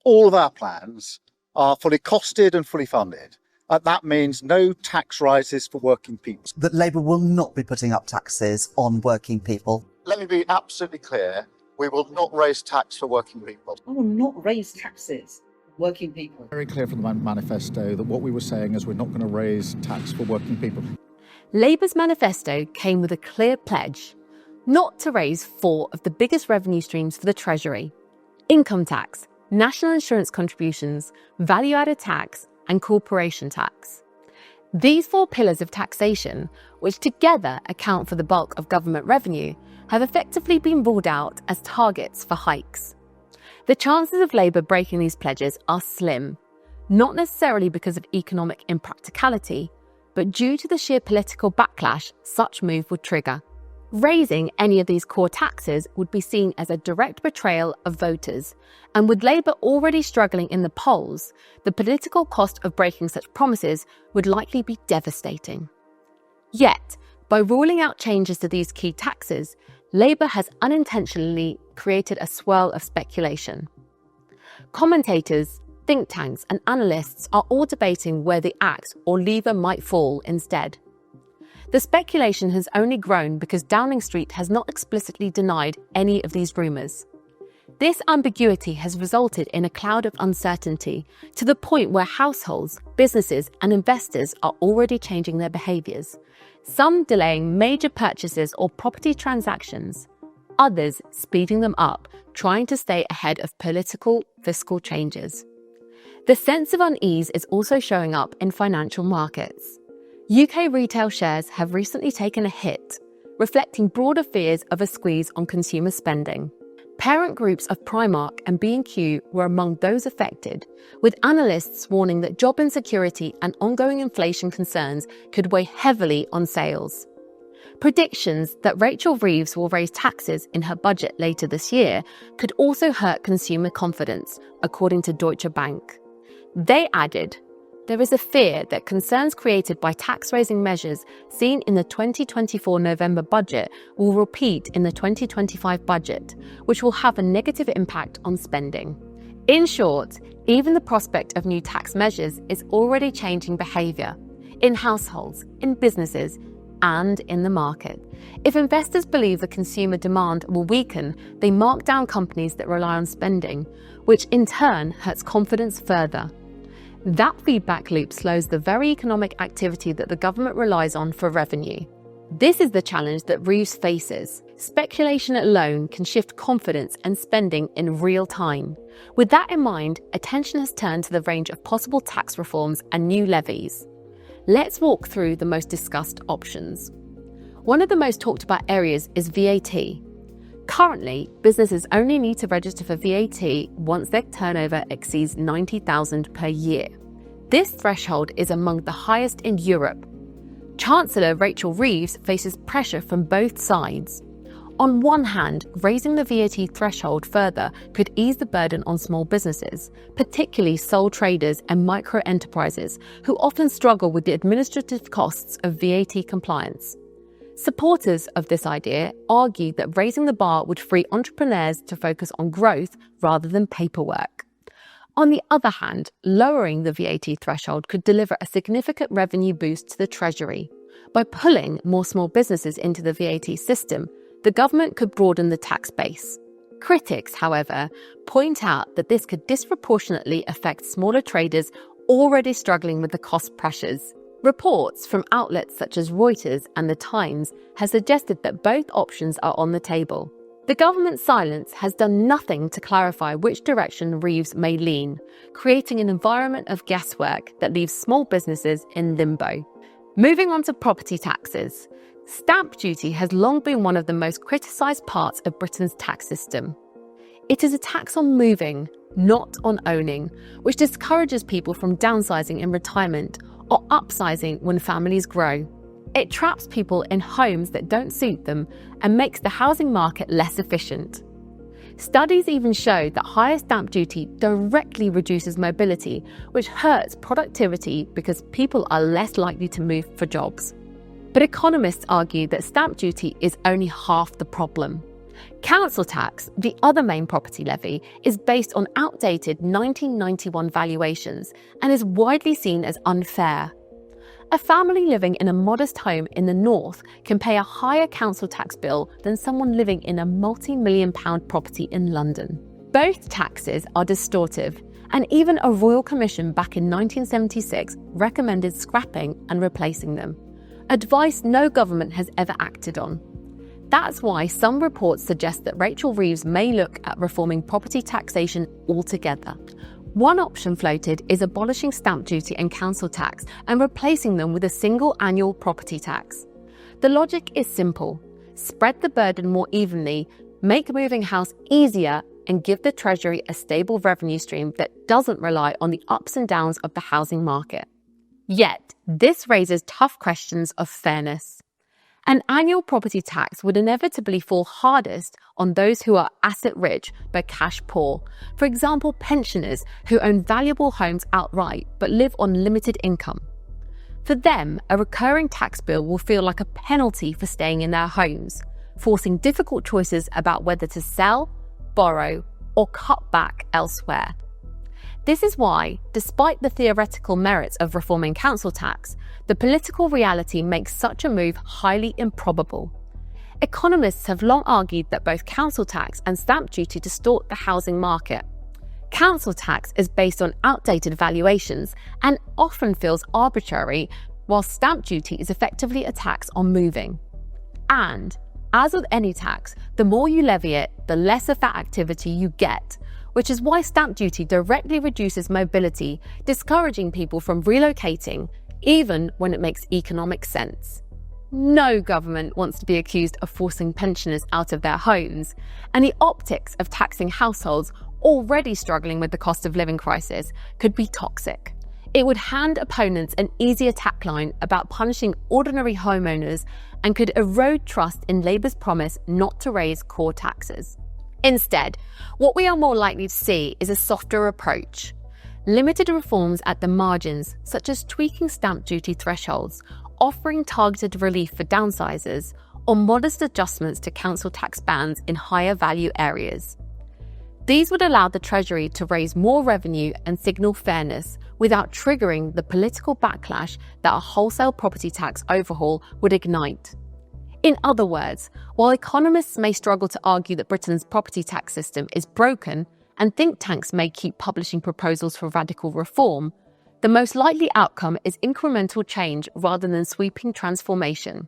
all of our plans are fully costed and fully funded. That means no tax rises for working people. That Labour will not be putting up taxes on working people. Let me be absolutely clear. We will not raise tax for working people. I will not raise taxes for working people. Very clear from the manifesto that what we were saying is we're not going to raise tax for working people. Labour's manifesto came with a clear pledge not to raise 4 of the biggest revenue streams for the Treasury: income tax, national insurance contributions, value-added tax, and corporation tax. These 4 pillars of taxation, which together account for the bulk of government revenue, have effectively been ruled out as targets for hikes. The chances of Labour breaking these pledges are slim, not necessarily because of economic impracticality, but due to the sheer political backlash such move would trigger. Raising any of these core taxes would be seen as a direct betrayal of voters, and with Labour already struggling in the polls, the political cost of breaking such promises would likely be devastating. Yet, by ruling out changes to these key taxes, Labour has unintentionally created a swirl of speculation. Commentators, think tanks, and analysts are all debating where the axe or lever might fall instead. The speculation has only grown because Downing Street has not explicitly denied any of these rumours. This ambiguity has resulted in a cloud of uncertainty to the point where households, businesses, and investors are already changing their behaviours, some delaying major purchases or property transactions, others speeding them up, trying to stay ahead of political, fiscal changes. The sense of unease is also showing up in financial markets. UK retail shares have recently taken a hit, reflecting broader fears of a squeeze on consumer spending. Parent groups of Primark and B&Q were among those affected, with analysts warning that job insecurity and ongoing inflation concerns could weigh heavily on sales. Predictions that Rachel Reeves will raise taxes in her budget later this year could also hurt consumer confidence, according to Deutsche Bank. They added, "There is a fear that concerns created by tax-raising measures seen in the 2024 November budget will repeat in the 2025 budget, which will have a negative impact on spending." In short, even the prospect of new tax measures is already changing behaviour in households, in businesses, and in the market. If investors believe the consumer demand will weaken, they mark down companies that rely on spending, which in turn hurts confidence further. That feedback loop slows the very economic activity that the government relies on for revenue. This is the challenge that Reeves faces. Speculation alone can shift confidence and spending in real time. With that in mind, attention has turned to the range of possible tax reforms and new levies. Let's walk through the most discussed options. One of the most talked about areas is VAT. Currently, businesses only need to register for VAT once their turnover exceeds $90,000 per year. This threshold is among the highest in Europe. Chancellor Rachel Reeves faces pressure from both sides. On one hand, raising the VAT threshold further could ease the burden on small businesses, particularly sole traders and micro enterprises, who often struggle with the administrative costs of VAT compliance. Supporters of this idea argue that raising the bar would free entrepreneurs to focus on growth rather than paperwork. On the other hand, lowering the VAT threshold could deliver a significant revenue boost to the Treasury. By pulling more small businesses into the VAT system, the government could broaden the tax base. Critics, however, point out that this could disproportionately affect smaller traders already struggling with the cost pressures. Reports from outlets such as Reuters and The Times have suggested that both options are on the table. The government's silence has done nothing to clarify which direction Reeves may lean, creating an environment of guesswork that leaves small businesses in limbo. Moving on to property taxes. Stamp duty has long been one of the most criticised parts of Britain's tax system. It is a tax on moving, not on owning, which discourages people from downsizing in retirement or upsizing when families grow. It traps people in homes that don't suit them and makes the housing market less efficient. Studies even show that higher stamp duty directly reduces mobility, which hurts productivity because people are less likely to move for jobs. But economists argue that stamp duty is only half the problem. Council tax, the other main property levy, is based on outdated 1991 valuations and is widely seen as unfair. A family living in a modest home in the north can pay a higher council tax bill than someone living in a multi-million-pound property in London. Both taxes are distortive, and even a royal commission back in 1976 recommended scrapping and replacing them, advice no government has ever acted on. That's why some reports suggest that Rachel Reeves may look at reforming property taxation altogether. One option floated is abolishing stamp duty and council tax and replacing them with a single annual property tax. The logic is simple: spread the burden more evenly, make moving house easier, and give the Treasury a stable revenue stream that doesn't rely on the ups and downs of the housing market. Yet, this raises tough questions of fairness. An annual property tax would inevitably fall hardest on those who are asset-rich but cash-poor. For example, pensioners who own valuable homes outright but live on limited income. For them, a recurring tax bill will feel like a penalty for staying in their homes, forcing difficult choices about whether to sell, borrow, or cut back elsewhere. This is why, despite the theoretical merits of reforming council tax, the political reality makes such a move highly improbable. Economists have long argued that both council tax and stamp duty distort the housing market. Council tax is based on outdated valuations and often feels arbitrary, while stamp duty is effectively a tax on moving. And, as with any tax, the more you levy it, the less of that activity you get, which is why stamp duty directly reduces mobility, discouraging people from relocating, even when it makes economic sense. No government wants to be accused of forcing pensioners out of their homes, and the optics of taxing households already struggling with the cost of living crisis could be toxic. It would hand opponents an easy attack line about punishing ordinary homeowners and could erode trust in Labour's promise not to raise core taxes. Instead, what we are more likely to see is a softer approach. Limited reforms at the margins, such as tweaking stamp duty thresholds, offering targeted relief for downsizers, or modest adjustments to council tax bands in higher value areas. These would allow the Treasury to raise more revenue and signal fairness without triggering the political backlash that a wholesale property tax overhaul would ignite. In other words, while economists may struggle to argue that Britain's property tax system is broken, and think tanks may keep publishing proposals for radical reform, the most likely outcome is incremental change rather than sweeping transformation.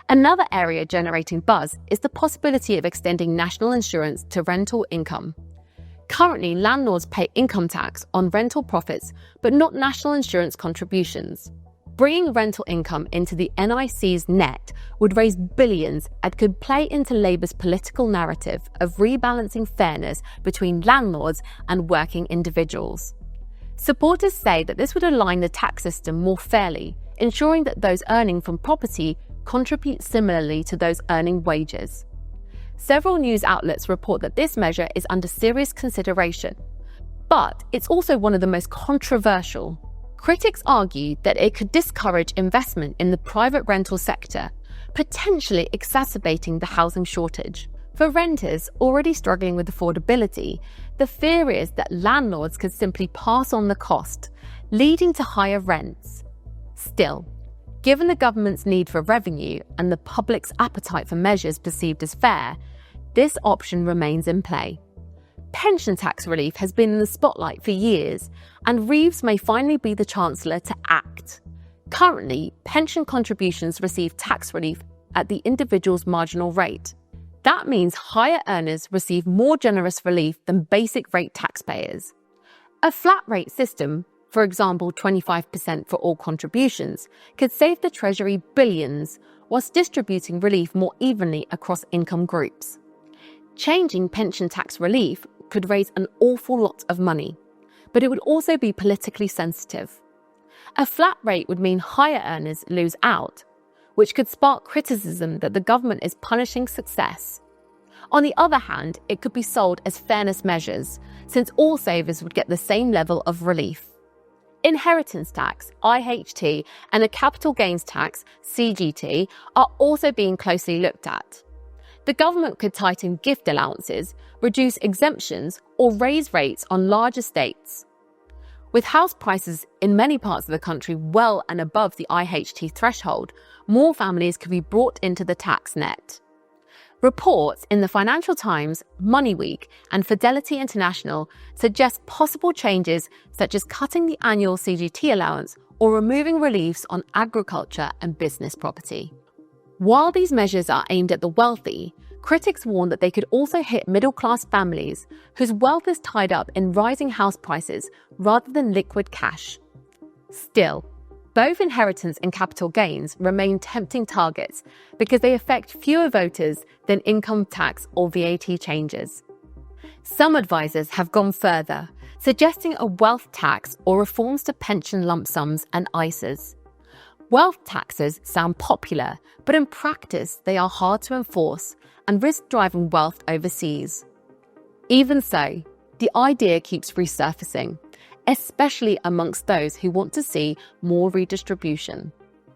Another area generating buzz is the possibility of extending national insurance to rental income. Currently, landlords pay income tax on rental profits, but not national insurance contributions. Bringing rental income into the NIC's net would raise billions and could play into Labour's political narrative of rebalancing fairness between landlords and working individuals. Supporters say that this would align the tax system more fairly, ensuring that those earning from property contribute similarly to those earning wages. Several news outlets report that this measure is under serious consideration, but it's also one of the most controversial. Critics argue that it could discourage investment in the private rental sector, potentially exacerbating the housing shortage. For renters already struggling with affordability, the fear is that landlords could simply pass on the cost, leading to higher rents. Still, given the government's need for revenue and the public's appetite for measures perceived as fair, this option remains in play. Pension tax relief has been in the spotlight for years, and Reeves may finally be the Chancellor to act. Currently, pension contributions receive tax relief at the individual's marginal rate. That means higher earners receive more generous relief than basic rate taxpayers. A flat rate system, for example 25% for all contributions, could save the Treasury billions, whilst distributing relief more evenly across income groups. Changing pension tax relief could raise an awful lot of money, but it would also be politically sensitive. A flat rate would mean higher earners lose out, which could spark criticism that the government is punishing success. On the other hand, it could be sold as fairness measures, since all savers would get the same level of relief. Inheritance tax, IHT, and a capital gains tax, CGT, are also being closely looked at. The government could tighten gift allowances, reduce exemptions, or raise rates on large estates. With house prices in many parts of the country well and above the IHT threshold, more families could be brought into the tax net. Reports in the Financial Times, Money Week, and Fidelity International suggest possible changes such as cutting the annual CGT allowance or removing reliefs on agriculture and business property. While these measures are aimed at the wealthy, critics warn that they could also hit middle-class families whose wealth is tied up in rising house prices rather than liquid cash. Still, both inheritance and capital gains remain tempting targets because they affect fewer voters than income tax or VAT changes. Some advisors have gone further, suggesting a wealth tax or reforms to pension lump sums and ISAs. Wealth taxes sound popular, but in practice they are hard to enforce and risk driving wealth overseas. Even so, the idea keeps resurfacing, especially amongst those who want to see more redistribution.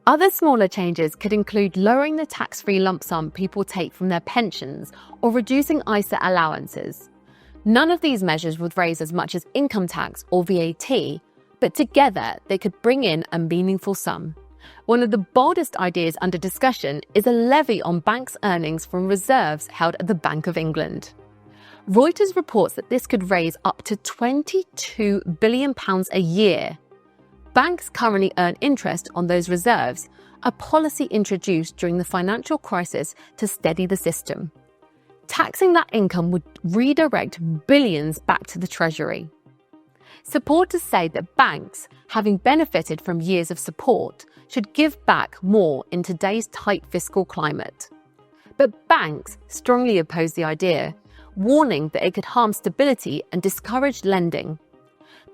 Other smaller changes could include lowering the tax-free lump sum people take from their pensions or reducing ISA allowances. None of these measures would raise as much as income tax or VAT, but together they could bring in a meaningful sum. One of the boldest ideas under discussion is a levy on banks' earnings from reserves held at the Bank of England. Reuters reports that this could raise up to £22 billion a year. Banks currently earn interest on those reserves, a policy introduced during the financial crisis to steady the system. Taxing that income would redirect billions back to the Treasury. Supporters say that banks, having benefited from years of support, should give back more in today's tight fiscal climate. But banks strongly oppose the idea, warning that it could harm stability and discourage lending.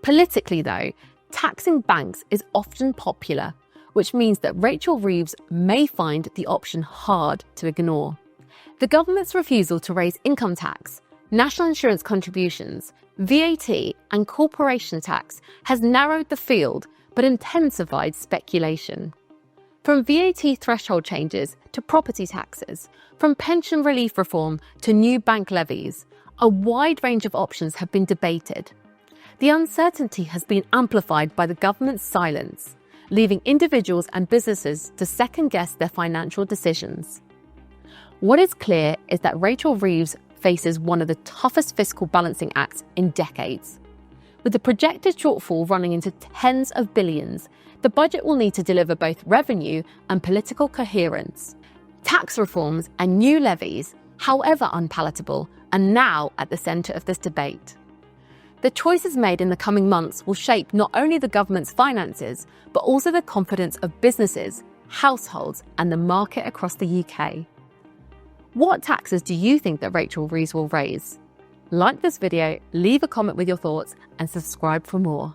Politically, though, taxing banks is often popular, which means that Rachel Reeves may find the option hard to ignore. The government's refusal to raise income tax, national insurance contributions, VAT, and corporation tax has narrowed the field but intensified speculation. From VAT threshold changes to property taxes, from pension relief reform to new bank levies, a wide range of options have been debated. The uncertainty has been amplified by the government's silence, leaving individuals and businesses to second-guess their financial decisions. What is clear is that Rachel Reeves faces one of the toughest fiscal balancing acts in decades. With the projected shortfall running into tens of billions, the budget will need to deliver both revenue and political coherence. Tax reforms and new levies, however unpalatable, are now at the centre of this debate. The choices made in the coming months will shape not only the government's finances, but also the confidence of businesses, households, and the market across the UK. What taxes do you think that Rachel Reeves will raise? Like this video, leave a comment with your thoughts, and subscribe for more.